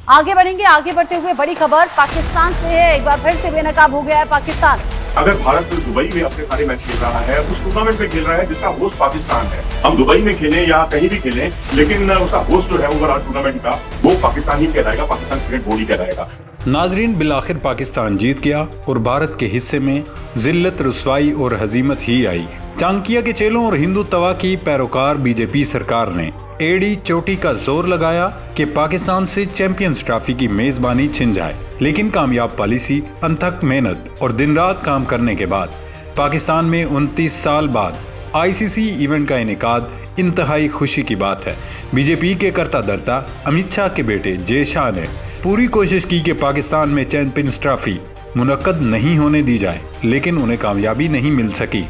आगे बढ़ेंगे। आगे बढ़ते हुए बड़ी खबर पाकिस्तान से है। एक बार फिर से बेनकाब हो गया है पाकिस्तान। अगर भारत दुबई में अपने सारे मैच खेल रहा है, उस टूर्नामेंट में खेल रहा है जिसका होस्ट पाकिस्तान है, हम दुबई में खेलें या कहीं भी खेलें, लेकिन उसका होस्ट जो है ओवरऑल टूर्नामेंट का वो पाकिस्तान ही कहलाएगा, पाकिस्तान क्रिकेट बोर्ड ही कहलाएगा। नाजरीन, बिलाखिर पाकिस्तान जीत गया और भारत के हिस्से में जिल्लत, रुसवाई और हजीमत ही आई। चाणक्य के चेलों और हिंदू तवा की पैरोकार बीजेपी सरकार ने एड़ी चोटी का जोर लगाया कि पाकिस्तान से चैंपियंस ट्रॉफी की मेजबानी छिन जाए, लेकिन कामयाब पॉलिसी, अनथक मेहनत और दिन रात काम करने के बाद पाकिस्तान में 29 साल बाद आईसीसी इवेंट का इनेकाद इंतहाई खुशी की बात है। बीजेपी के करता धरता अमित शाह के बेटे जय शाह ने पूरी कोशिश की कि पाकिस्तान में चैंपियंस ट्रॉफी मुनक्कद नहीं होने दी जाए, लेकिन उन्हें कामयाबी नहीं मिल सकी।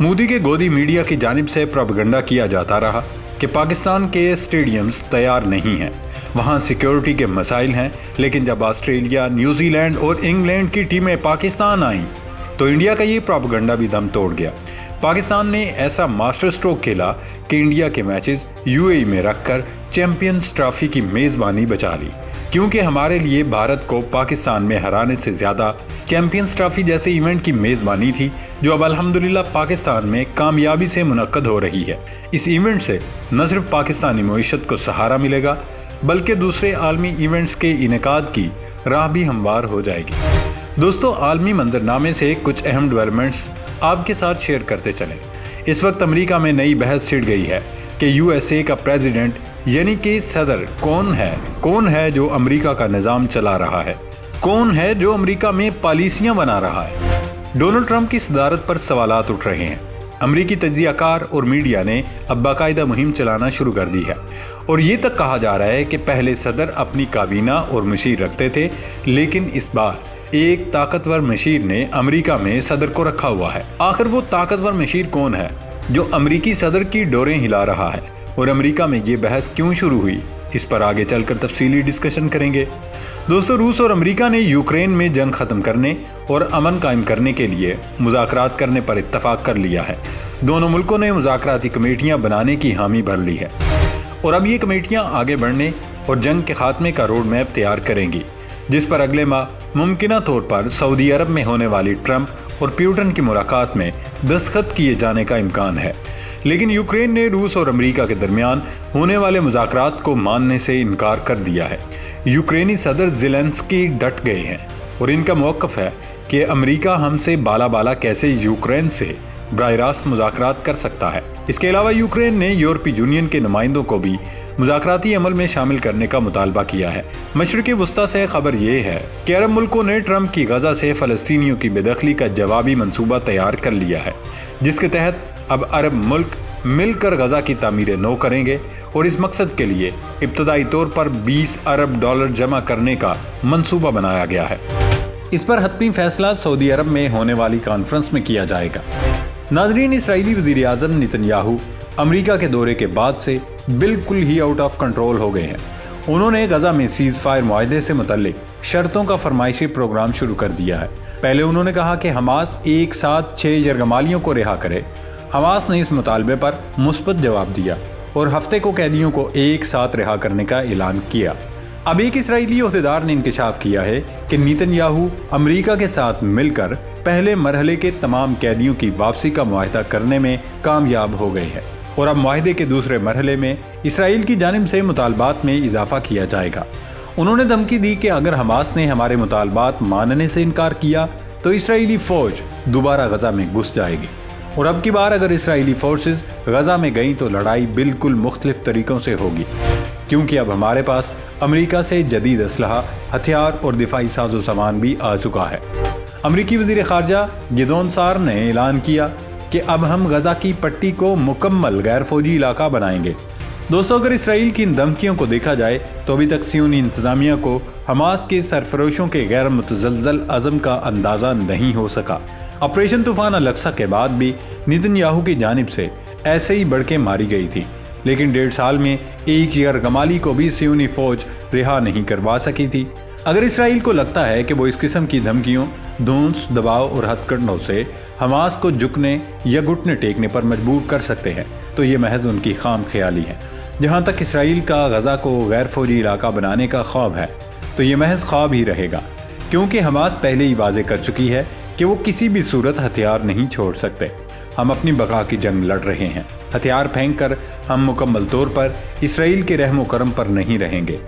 मोदी के गोदी मीडिया की जानिब से प्रोपेगेंडा किया जाता रहा कि पाकिस्तान के स्टेडियम्स तैयार नहीं हैं, वहाँ सिक्योरिटी के मसाइल हैं, लेकिन जब ऑस्ट्रेलिया, न्यूजीलैंड और इंग्लैंड की टीमें पाकिस्तान आईं तो इंडिया का ये प्रोपेगेंडा भी दम तोड़ गया। पाकिस्तान ने ऐसा मास्टर स्ट्रोक खेला कि इंडिया के मैचेस यूएई में रखकर चैंपियंस ट्रॉफी की मेज़बानी बचा ली, क्योंकि हमारे लिए भारत को पाकिस्तान में हराने से ज़्यादा चैंपियंस ट्रॉफी जैसे इवेंट की मेज़बानी थी, जो अब अल्हम्दुलिल्लाह पाकिस्तान में कामयाबी से मुनक्कद हो रही है। इस इवेंट से न सिर्फ पाकिस्तानी मईशत को सहारा मिलेगा, बल्कि दूसरे आलमी इवेंट्स के इनेकाद की राह भी हमवार हो जाएगी। दोस्तों, आलमी मंजरनामे से कुछ अहम डेवलपमेंट्स आपके साथ शेयर करते चलें। इस वक्त अमेरिका में नई बहस छिड़ गई है कि यूएसए का प्रेसिडेंट यानी कि सदर कौन है जो अमेरिका का निज़ाम चला रहा है, कौन है जो अमेरिका में पॉलिसियां बना रहा है। डोनाल्ड ट्रंप की सदारत पर सवालात उठ रहे हैं। अमेरिकी तज्जियाकार और मीडिया ने अब बाकायदा मुहिम चलाना शुरू कर दी है और ये तक कहा जा रहा है कि पहले सदर अपनी काबीना और मशीर रखते थे, लेकिन इस बार एक ताकतवर मशीर ने अमेरिका में सदर को रखा हुआ है। आखिर वो ताकतवर मशीर कौन है जो अमेरिकी सदर की डोरें हिला रहा है और अमेरिका में ये बहस क्यों शुरू हुई, इस पर आगे चलकर तफसीली डिस्कशन करेंगे। दोस्तों, रूस और अमेरिका ने यूक्रेन में जंग खत्म करने और अमन कायम करने के लिए मुज़ाकरात करने पर इत्तफाक कर लिया है। दोनों मुल्कों ने मुज़ाकराती कमेटियां बनाने की हामी भर ली है और अब ये कमेटियां आगे बढ़ने और जंग के खात्मे का रोड मैप तैयार करेंगी, जिस पर अगले माह मुमकिना तौर पर सऊदी अरब में होने वाली ट्रंप और प्यूटन की मुलाकात में दस्तखत किए जाने का इम्कान है। लेकिन यूक्रेन ने रूस और अमेरिका के दरमियान होने वाले मुज़ाकरात को मानने से इनकार कर दिया है। यूक्रेनी सदर ज़ेलेंस्की डट गए हैं और इनका मौक़िफ़ है कि अमेरिका हमसे बाला कैसे यूक्रेन से बराह रास्त मुज़ाकरात कर सकता है। इसके अलावा यूक्रेन ने यूरोपीय यूनियन के नुमाइंदों को भी मुज़ाकराती अमल में शामिल करने का मुतालबा किया है। मशरिक़ी वुस्ता से खबर ये है कि अरब मुल्कों ने ट्रंप की गज़ा से फ़लस्तीनियों की बेदखली का जवाबी मंसूबा तैयार कर लिया है, जिसके तहत अब अरब मुल्क मिलकर गज़ा की तामीर नौ करेंगे और इस मकसद के लिए इब्तदाई तौर पर $20 अरब जमा करने का मंसूबा बनाया गया है। इस पर हतमी फैसला सऊदी अरब में होने वाली कॉन्फ्रेंस में किया जाएगा। नाज़रीन, इसराइली वज़ीर आज़म नेतन्याहू अमेरिका के दौरे के बाद से बिल्कुल ही आउट ऑफ कंट्रोल हो गए हैं। उन्होंने गज़ा में सीज़ फायर मुआहदे से मुतल्लिक शर्तों का फरमाइशी प्रोग्राम शुरू कर दिया है। पहले उन्होंने कहा कि हमास एक साथ 6 यरगमालियों को रिहा करे। हमास ने इस मुतालबे पर मुस्बत जवाब दिया और हफ्ते को कैदियों को एक साथ रिहा करने का ऐलान किया। अब एक इसराइली ओहदेदार ने इंकशाफ किया है कि नेतन्याहू अमेरिका के साथ मिलकर पहले मरहले के तमाम कैदियों की वापसी का मुआहदा करने में कामयाब हो गए हैं और अब मुआहदे के दूसरे मरहले में इसराइल की जानिब से मुतालबात में इजाफा किया जाएगा। उन्होंने धमकी दी कि अगर हमास ने हमारे मुतालबात मानने से इनकार किया तो इसराइली फ़ौज दोबारा गज़ा में घुस जाएगी और अब की बार अगर इसराइली फोर्सेस गज़ा में गईं तो लड़ाई बिल्कुल मुख्तलिफ तरीक़ों से होगी, क्योंकि अब हमारे पास अमेरिका से जदीद असलहा, हथियार और दिफाई साजो सामान भी आ चुका है। अमेरिकी वज़ीर ख़ारजा गिदोन सार ने ऐलान किया कि अब हम गज़ा की पट्टी को मुकम्मल गैर फौजी इलाका बनाएंगे। दोस्तों, अगर इसराइल की इन धमकियों को देखा जाए तो अभी तक सियोनी इंतज़ामिया को हमास के सरफरोशों के गैर मुतज़लज़ल अज़म का अंदाज़ा नहीं हो सका। ऑपरेशन तूफ़ान अल-अक्सा के बाद भी नेतन्याहू की जानिब से ऐसे ही बढ़ के मारी गई थी, लेकिन 1.5 साल में एक यरगमाली को भी सियोनी फ़ौज रिहा नहीं करवा सकी थी। अगर इसराइल को लगता है कि वो इस किस्म की धमकियों, धौंस, दबाव और हथकंडों से हमास को झुकने या घुटने टेकने पर मजबूर कर सकते हैं, तो ये महज उनकी खाम ख्याली है। जहां तक इसराइल का गजा को गैर फौजी इलाका बनाने का ख्वाब है तो ये महज ख्वाब ही रहेगा, क्योंकि हमास पहले ही वाज़ेह कर चुकी है कि वो किसी भी सूरत हथियार नहीं छोड़ सकते। हम अपनी बका की जंग लड़ रहे हैं। हथियार फेंक कर हम मुकम्मल तौर पर इसराइल के रहम करम पर नहीं रहेंगे।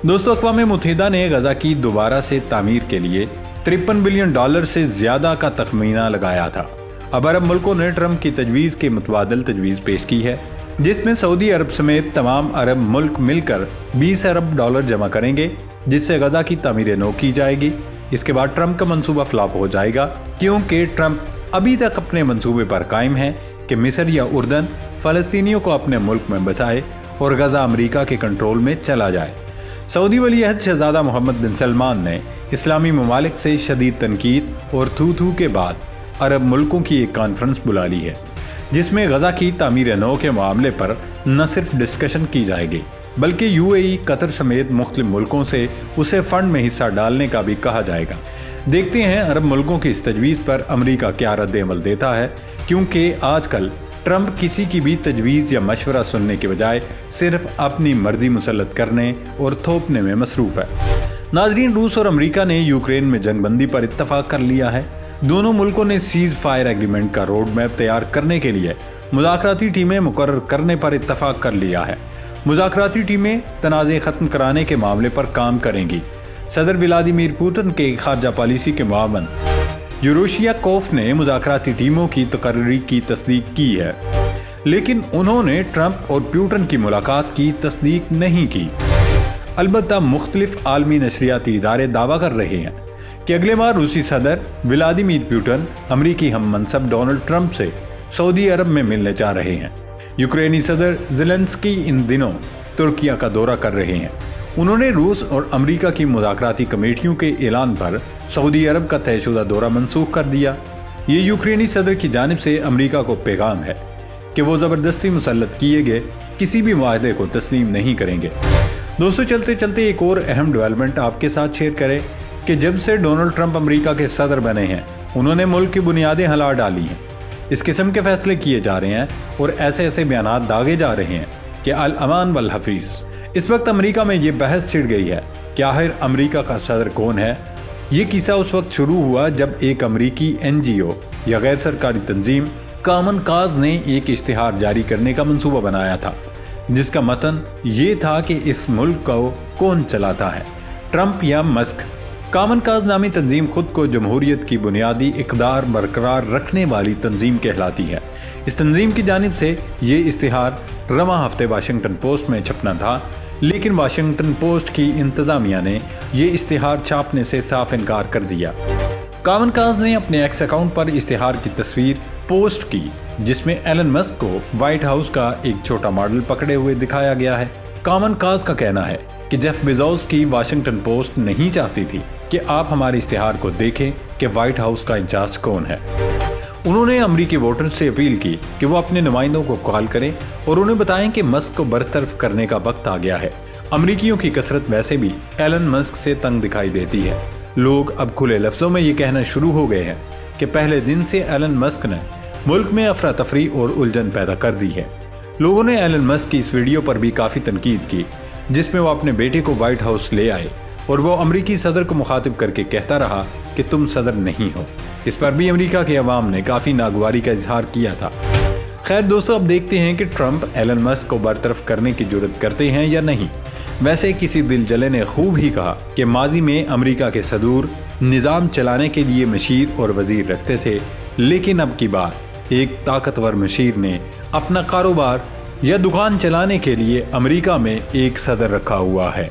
दोस्तों, अक़वाम मुत्तहिदा ने गजा की दोबारा से तामीर के लिए $53 बिलियन से ज़्यादा का तखमीना लगाया था। अब अरब मुल्कों ने ट्रंप की तजवीज़ के मुतबादिल तजवीज़ पेश की है, जिसमें सऊदी अरब समेत तमाम अरब मुल्क मिलकर $20 अरब जमा करेंगे, जिससे गजा की तामीर नौ की जाएगी। इसके बाद ट्रंप का मंसूबा फ्लॉप हो जाएगा, क्योंकि ट्रंप अभी तक अपने मंसूबे पर कायम है कि मिस्र या उर्दन फ़लस्तीनियों को अपने मुल्क में बसाए और गजा अमेरिका के कंट्रोल में चला जाए। सऊदी वली अहद शहज़ादा मोहम्मद बिन सलमान ने इस्लामी ममालिक से शदीद तनकीद और थू के बाद अरब मुल्कों की एक कॉन्फ्रेंस बुला ली है, जिसमें गजा की तामीर नौ के मामले पर न सिर्फ डिस्कशन की जाएगी बल्कि UAE, कतर समेत मुख्तलिफ मुल्कों से उसे फंड में हिस्सा डालने का भी कहा जाएगा। देखते हैं अरब मुल्कों की इस तजवीज़ पर अमेरिका क्या रद्द-ए-अमल देता है, क्योंकि आजकल ट्रंप किसी की भी तजवीज़ या मशवरा सुनने के बजाय सिर्फ अपनी मर्जी मुसल्लत करने और थोपने में मसरूफ़ है। नाज़रीन, रूस और अमेरिका ने यूक्रेन में जंगबंदी पर इत्तफाक कर लिया है। दोनों मुल्कों ने सीज़ फायर एग्रीमेंट का रोड मैप तैयार करने के लिए मुज़ाकराती टीमें मुकर्रर करने पर इत्तफाक कर लिया है। मुज़ाकराती टीमें तनाज़े ख़त्म कराने के मामले पर काम करेंगी। सदर व्लादिमीर पुतिन के खारजा पॉलिसी के मुआवन यूरोशियाकोव ने मुज़ाकराती टीमों की तकर्री की तस्दीक की है, लेकिन उन्होंने ट्रंप और पुतिन की मुलाकात की तस्दीक नहीं की। अलबत्ता मुख्तलिफ आलमी नशरियाती इदारे दावा कर रहे हैं कि अगले माह रूसी सदर व्लादिमीर पुतिन अमरीकी हम मनसब डोनाल्ड ट्रंप से सऊदी अरब में मिलने जा रहे हैं। यूक्रेनी सदर ज़ेलेंस्की इन दिनों तुर्किया का दौरा कर रहे हैं। उन्होंने रूस और अमेरिका की मुज़ाकराती कमेटियों के ऐलान पर सऊदी अरब का तयशुदा दौरा मनसूख कर दिया। ये यूक्रेनी सदर की जानिब से अमेरिका को पैगाम है कि वो ज़बरदस्ती मुसल्लत किए गए किसी भी माहदे को तस्लीम नहीं करेंगे। दोस्तों, चलते चलते एक और अहम डेवलपमेंट आपके साथ शेयर करें कि जब से डोनाल्ड ट्रंप अमेरिका के सदर बने हैं, उन्होंने मुल्क की बुनियादें हिला डाली हैं। इस किस्म के फैसले किए जा रहे हैं और ऐसे ऐसे बयानात दागे जा रहे हैं कि अल अमान वल हफीज़। इस वक्त अमेरिका में ये बहस छिड़ गई है कि आखिर अमेरिका का सदर कौन है। ये किस्सा उस वक्त शुरू हुआ जब एक अमेरिकी NGO या गैर सरकारी तंजीम कॉमन काज ने एक इश्तिहार जारी करने का मंसूबा बनाया था, जिसका मतन ये था कि इस मुल्क को कौन चलाता है, ट्रंप या मस्क। कॉमन काज नामी तंजीम खुद को जमहूरियत की बुनियादी इक़दार बरकरार रखने वाली तंजीम कहलाती है। इस तंजीम की जानिब से ये इश्तिहार रवां हफ्ते वाशिंगटन पोस्ट में छपना था, लेकिन वाशिंगटन पोस्ट की इंतज़ामिया ने ये इश्तिहार छापने से साफ इनकार कर दिया। कॉमन काज ने अपने एक्स अकाउंट पर इश्तिहार की तस्वीर पोस्ट की, जिसमें एलन मस्क को व्हाइट हाउस का एक छोटा मॉडल पकड़े हुए दिखाया गया है। कॉमन काज का कहना है कि जेफ बेजोस की वाशिंगटन पोस्ट नहीं चाहती थी कि आप हमारे इश्तिहार को देखें कि व्हाइट हाउस का इंचार्ज कौन है। उन्होंने अमेरिकी वोटर्स से अपील की कि वो अपने नुमाइंदों को कॉल करें और उन्हें बताएं कि मस्क को बरतरफ करने का वक्त आ गया है। अमेरिकियों की कसरत वैसे भी एलन मस्क से तंग दिखाई देती है। लोग अब खुले लफ्जों में ये कहना शुरू हो गए हैं कि पहले दिन से एलन मस्क ने मुल्क में अफरा तफरी और उलझन पैदा कर दी है। लोगों ने एलन मस्क की इस वीडियो पर भी काफ़ी तनकीद की, जिसमें वो अपने बेटे को व्हाइट हाउस ले आए और वो अमेरिकी सदर को मुखातिब करके कहता रहा कि तुम सदर नहीं हो। इस पर भी अमेरिका के अवाम ने काफ़ी नागवारी का इजहार किया था। खैर दोस्तों, अब देखते हैं कि ट्रंप एलन मस्क को बरतरफ करने की जुर्रत करते हैं या नहीं। वैसे किसी दिलजले ने खूब ही कहा कि माजी में अमेरिका के सदूर निज़ाम चलाने के लिए मशीर और वजीर रखते थे, लेकिन अब की बार एक ताकतवर मशीर ने अपना कारोबार या दुकान चलाने के लिए अमेरिका में एक सदर रखा हुआ है।